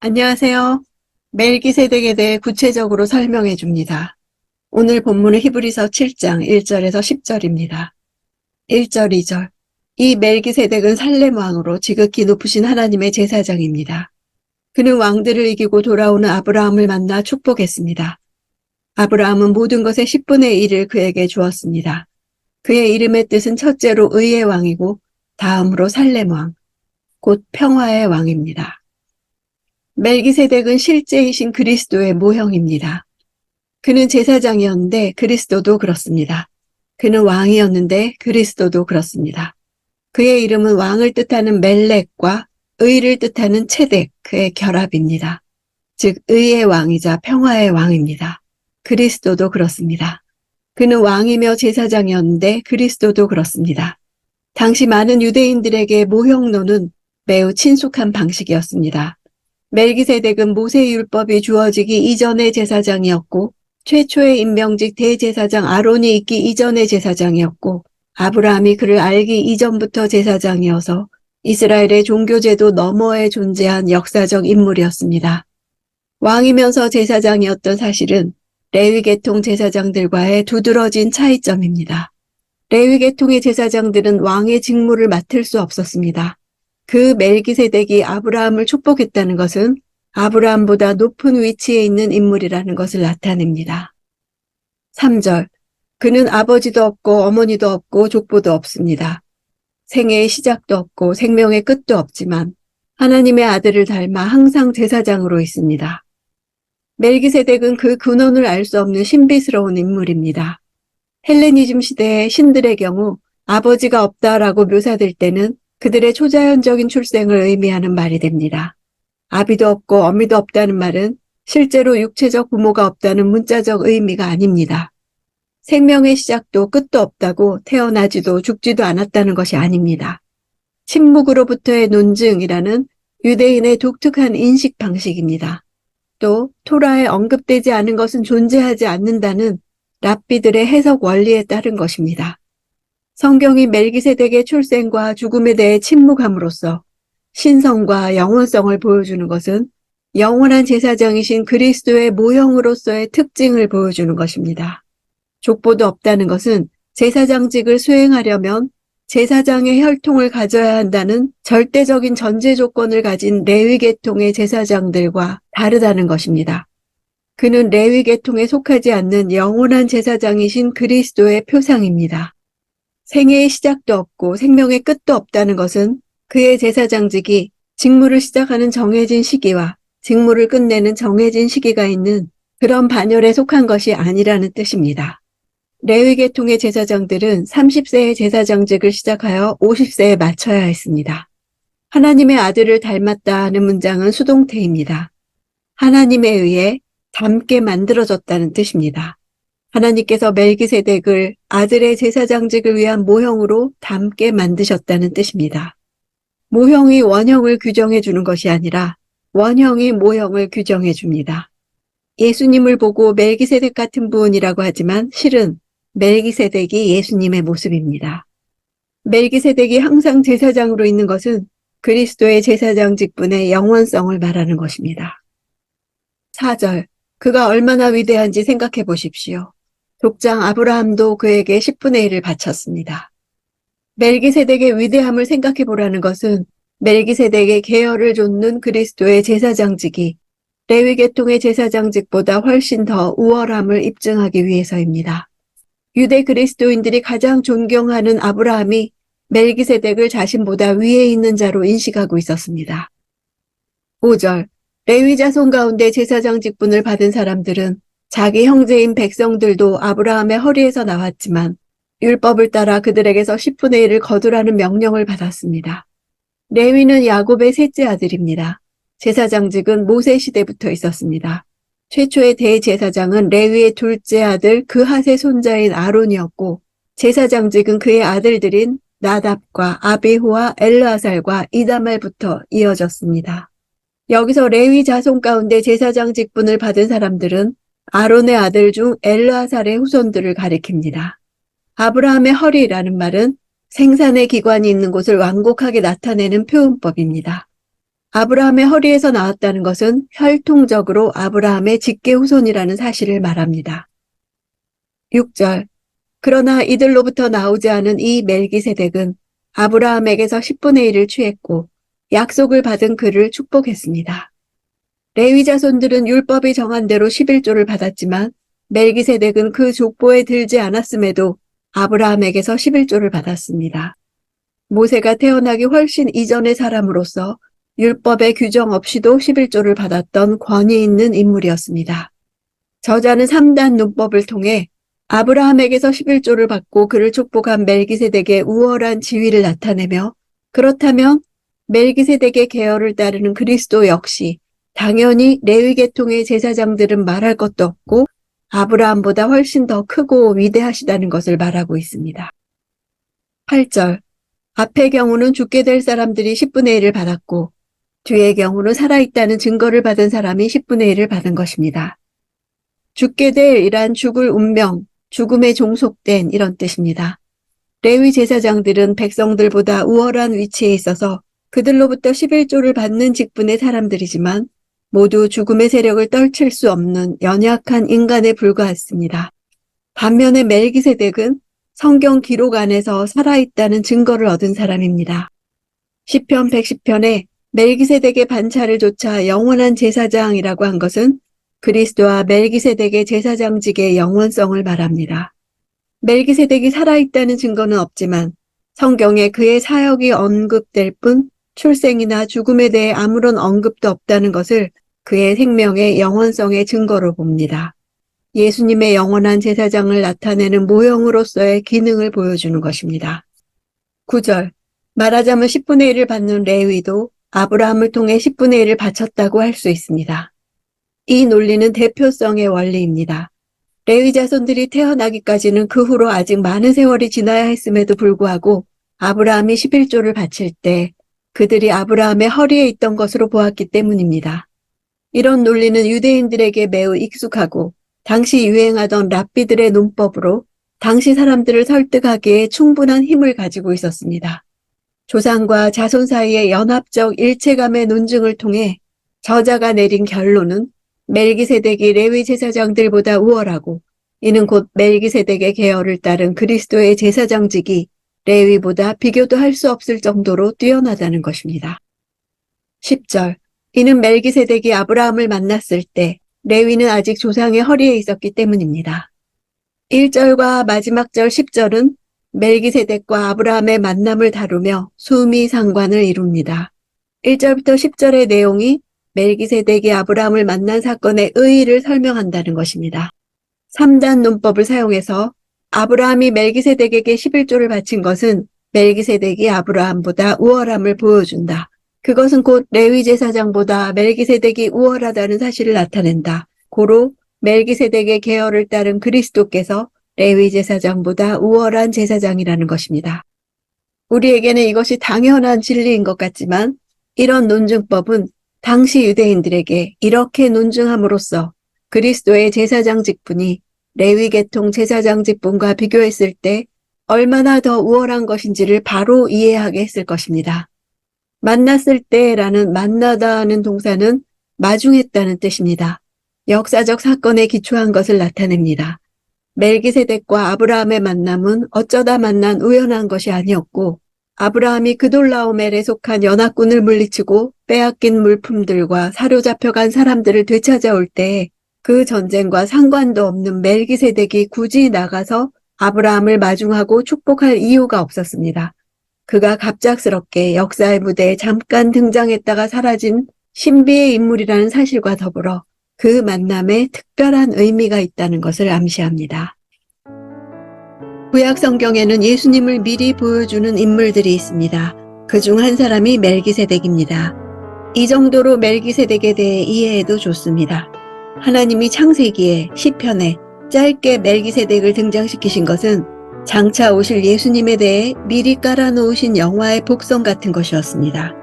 안녕하세요. 멜기세덱에 대해 구체적으로 설명해 줍니다. 오늘 본문은 히브리서 7장 1절에서 10절입니다. 1절, 2절. 이 멜기세덱은 살렘 왕으로 지극히 높으신 하나님의 제사장입니다. 그는 왕들을 이기고 돌아오는 아브라함을 만나 축복했습니다. 아브라함은 모든 것의 10분의 1을 그에게 주었습니다. 그의 이름의 뜻은 첫째로 의의 왕이고 다음으로 살렘 왕, 곧 평화의 왕입니다. 멜기세덱은 실제이신 그리스도의 모형입니다. 그는 제사장이었는데 그리스도도 그렇습니다. 그는 왕이었는데 그리스도도 그렇습니다. 그의 이름은 왕을 뜻하는 멜렉과 의를 뜻하는 체덱의 결합입니다. 즉 의의 왕이자 평화의 왕입니다. 그리스도도 그렇습니다. 그는 왕이며 제사장이었는데 그리스도도 그렇습니다. 당시 많은 유대인들에게 모형론은 매우 친숙한 방식이었습니다. 멜기세덱은 모세율법이 주어지기 이전의 제사장이었고 최초의 임명직 대제사장 아론이 있기 이전의 제사장이었고 아브라함이 그를 알기 이전부터 제사장이어서 이스라엘의 종교제도 너머에 존재한 역사적 인물이었습니다. 왕이면서 제사장이었던 사실은 레위계통 제사장들과의 두드러진 차이점입니다. 레위계통의 제사장들은 왕의 직무를 맡을 수 없었습니다. 그 멜기세덱이 아브라함을 축복했다는 것은 아브라함보다 높은 위치에 있는 인물이라는 것을 나타냅니다. 3절. 그는 아버지도 없고 어머니도 없고 족보도 없습니다. 생애의 시작도 없고 생명의 끝도 없지만 하나님의 아들을 닮아 항상 제사장으로 있습니다. 멜기세덱은 그 근원을 알 수 없는 신비스러운 인물입니다. 헬레니즘 시대의 신들의 경우 아버지가 없다라고 묘사될 때는 그들의 초자연적인 출생을 의미하는 말이 됩니다. 아비도 없고 어미도 없다는 말은 실제로 육체적 부모가 없다는 문자적 의미가 아닙니다. 생명의 시작도 끝도 없다고 태어나지도 죽지도 않았다는 것이 아닙니다. 침묵으로부터의 논증이라는 유대인의 독특한 인식 방식입니다. 또 토라에 언급되지 않은 것은 존재하지 않는다는 랍비들의 해석 원리에 따른 것입니다. 성경이 멜기세덱의 출생과 죽음에 대해 침묵함으로써 신성과 영원성을 보여주는 것은 영원한 제사장이신 그리스도의 모형으로서의 특징을 보여주는 것입니다. 족보도 없다는 것은 제사장직을 수행하려면 제사장의 혈통을 가져야 한다는 절대적인 전제 조건을 가진 레위계통의 제사장들과 다르다는 것입니다. 그는 레위계통에 속하지 않는 영원한 제사장이신 그리스도의 표상입니다. 생애의 시작도 없고 생명의 끝도 없다는 것은 그의 제사장직이 직무를 시작하는 정해진 시기와 직무를 끝내는 정해진 시기가 있는 그런 반열에 속한 것이 아니라는 뜻입니다. 레위계통의 제사장들은 30세에 제사장직을 시작하여 50세에 마쳐야 했습니다. 하나님의 아들을 닮았다는 문장은 수동태입니다. 하나님에 의해 닮게 만들어졌다는 뜻입니다. 하나님께서 멜기세덱을 아들의 제사장직을 위한 모형으로 닮게 만드셨다는 뜻입니다. 모형이 원형을 규정해 주는 것이 아니라 원형이 모형을 규정해 줍니다. 예수님을 보고 멜기세덱 같은 분이라고 하지만 실은 멜기세덱이 예수님의 모습입니다. 멜기세덱이 항상 제사장으로 있는 것은 그리스도의 제사장 직분의 영원성을 말하는 것입니다. 4절. 그가 얼마나 위대한지 생각해 보십시오. 족장 아브라함도 그에게 10분의 1을 바쳤습니다. 멜기세덱의 위대함을 생각해 보라는 것은 멜기세덱의 계열을 좇는 그리스도의 제사장직이 레위계통의 제사장직보다 훨씬 더 우월함을 입증하기 위해서입니다. 유대 그리스도인들이 가장 존경하는 아브라함이 멜기세덱을 자신보다 위에 있는 자로 인식하고 있었습니다. 5절. 레위 자손 가운데 제사장 직분을 받은 사람들은 자기 형제인 백성들도 아브라함의 허리에서 나왔지만 율법을 따라 그들에게서 10분의 1을 거두라는 명령을 받았습니다. 레위는 야곱의 셋째 아들입니다. 제사장직은 모세 시대부터 있었습니다. 최초의 대제사장은 레위의 둘째 아들 그핫의 손자인 아론이었고 제사장직은 그의 아들들인 나답과 아비후와 엘르아살과 이다말부터 이어졌습니다. 여기서 레위 자손 가운데 제사장 직분을 받은 사람들은 아론의 아들 중 엘르아살의 후손들을 가리킵니다. 아브라함의 허리라는 말은 생산의 기관이 있는 곳을 완곡하게 나타내는 표현법입니다. 아브라함의 허리에서 나왔다는 것은 혈통적으로 아브라함의 직계 후손이라는 사실을 말합니다. 6절. 그러나 이들로부터 나오지 않은 이 멜기세덱은 아브라함에게서 10분의 1을 취했고 약속을 받은 그를 축복했습니다. 레위 자손들은 율법이 정한 대로 11조를 받았지만 멜기세덱은 그 족보에 들지 않았음에도 아브라함에게서 11조를 받았습니다. 모세가 태어나기 훨씬 이전의 사람으로서 율법의 규정 없이도 11조를 받았던 권위 있는 인물이었습니다. 저자는 3단 문법을 통해 아브라함에게서 11조를 받고 그를 축복한 멜기세덱의 우월한 지위를 나타내며, 그렇다면 멜기세덱의 계열을 따르는 그리스도 역시 당연히 레위 계통의 제사장들은 말할 것도 없고 아브라함보다 훨씬 더 크고 위대하시다는 것을 말하고 있습니다. 8절. 앞의 경우는 죽게 될 사람들이 10분의 1을 받았고 뒤의 경우는 살아있다는 증거를 받은 사람이 10분의 1을 받은 것입니다. 죽게 될 이란 죽을 운명, 죽음에 종속된 이런 뜻입니다. 레위 제사장들은 백성들보다 우월한 위치에 있어서 그들로부터 11조를 받는 직분의 사람들이지만 모두 죽음의 세력을 떨칠 수 없는 연약한 인간에 불과했습니다. 반면에 멜기세덱은 성경 기록 안에서 살아있다는 증거를 얻은 사람입니다. 시편 110편에 멜기세덱의 반차를 조차 영원한 제사장이라고 한 것은 그리스도와 멜기세덱의 제사장직의 영원성을 말합니다. 멜기세덱이 살아있다는 증거는 없지만 성경에 그의 사역이 언급될 뿐 출생이나 죽음에 대해 아무런 언급도 없다는 것을 그의 생명의 영원성의 증거로 봅니다. 예수님의 영원한 제사장을 나타내는 모형으로서의 기능을 보여주는 것입니다. 9절. 말하자면 10분의 1을 받는 레위도 아브라함을 통해 10분의 1을 바쳤다고 할 수 있습니다. 이 논리는 대표성의 원리입니다. 레위 자손들이 태어나기까지는 그 후로 아직 많은 세월이 지나야 했음에도 불구하고 아브라함이 11조를 바칠 때 그들이 아브라함의 허리에 있던 것으로 보았기 때문입니다. 이런 논리는 유대인들에게 매우 익숙하고 당시 유행하던 랍비들의 논법으로 당시 사람들을 설득하기에 충분한 힘을 가지고 있었습니다. 조상과 자손 사이의 연합적 일체감의 논증을 통해 저자가 내린 결론은 멜기세덱이 레위 제사장들보다 우월하고 이는 곧 멜기세덱의 계열을 따른 그리스도의 제사장직이 레위보다 비교도 할 수 없을 정도로 뛰어나다는 것입니다. 10절. 이는 멜기세덱이 아브라함을 만났을 때 레위는 아직 조상의 허리에 있었기 때문입니다. 1절과 마지막 절 10절은 멜기세덱과 아브라함의 만남을 다루며 수미상관을 이룹니다. 1절부터 10절의 내용이 멜기세덱이 아브라함을 만난 사건의 의의를 설명한다는 것입니다. 3단 논법을 사용해서 아브라함이 멜기세덱에게 11조를 바친 것은 멜기세덱이 아브라함보다 우월함을 보여준다. 그것은 곧 레위 제사장보다 멜기세덱이 우월하다는 사실을 나타낸다. 고로 멜기세덱의 계열을 따른 그리스도께서 레위 제사장보다 우월한 제사장이라는 것입니다. 우리에게는 이것이 당연한 진리인 것 같지만 이런 논증법은 당시 유대인들에게 이렇게 논증함으로써 그리스도의 제사장 직분이 레위 계통 제사장 직분과 비교했을 때 얼마나 더 우월한 것인지를 바로 이해하게 했을 것입니다. 만났을 때라는 만나다는 동사는 마중했다는 뜻입니다. 역사적 사건에 기초한 것을 나타냅니다. 멜기세덱과 아브라함의 만남은 어쩌다 만난 우연한 것이 아니었고 아브라함이 그돌라오멜에 속한 연합군을 물리치고 빼앗긴 물품들과 사로잡혀간 사람들을 되찾아올 때 그 전쟁과 상관도 없는 멜기세덱이 굳이 나가서 아브라함을 마중하고 축복할 이유가 없었습니다. 그가 갑작스럽게 역사의 무대에 잠깐 등장했다가 사라진 신비의 인물이라는 사실과 더불어 그 만남에 특별한 의미가 있다는 것을 암시합니다. 구약 성경에는 예수님을 미리 보여주는 인물들이 있습니다. 그중 한 사람이 멜기세덱입니다. 이 정도로 멜기세덱에 대해 이해해도 좋습니다. 하나님이 창세기에 시편에 짧게 멜기세덱을 등장시키신 것은 장차 오실 예수님에 대해 미리 깔아놓으신 영화의 복선 같은 것이었습니다.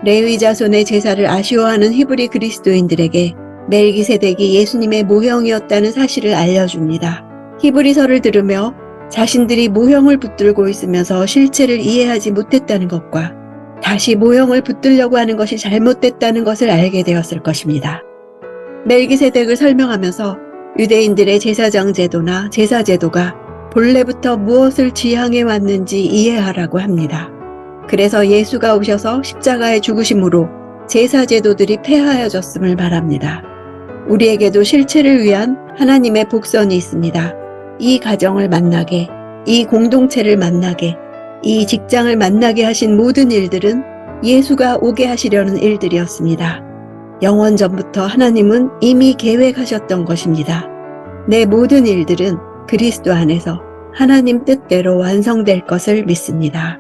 레위 자손의 제사를 아쉬워하는 히브리 그리스도인들에게 멜기세덱이 예수님의 모형이었다는 사실을 알려줍니다. 히브리서를 들으며 자신들이 모형을 붙들고 있으면서 실체를 이해하지 못했다는 것과 다시 모형을 붙들려고 하는 것이 잘못됐다는 것을 알게 되었을 것입니다. 멜기세덱을 설명하면서 유대인들의 제사장 제도나 제사 제도가 본래부터 무엇을 지향해 왔는지 이해하라고 합니다. 그래서 예수가 오셔서 십자가에 죽으심으로 제사 제도들이 폐하여졌음을 말합니다. 우리에게도 실체를 위한 하나님의 복선이 있습니다. 이 가정을 만나게, 이 공동체를 만나게, 이 직장을 만나게 하신 모든 일들은 예수가 오게 하시려는 일들이었습니다. 영원 전부터 하나님은 이미 계획하셨던 것입니다. 내 모든 일들은 그리스도 안에서 하나님 뜻대로 완성될 것을 믿습니다.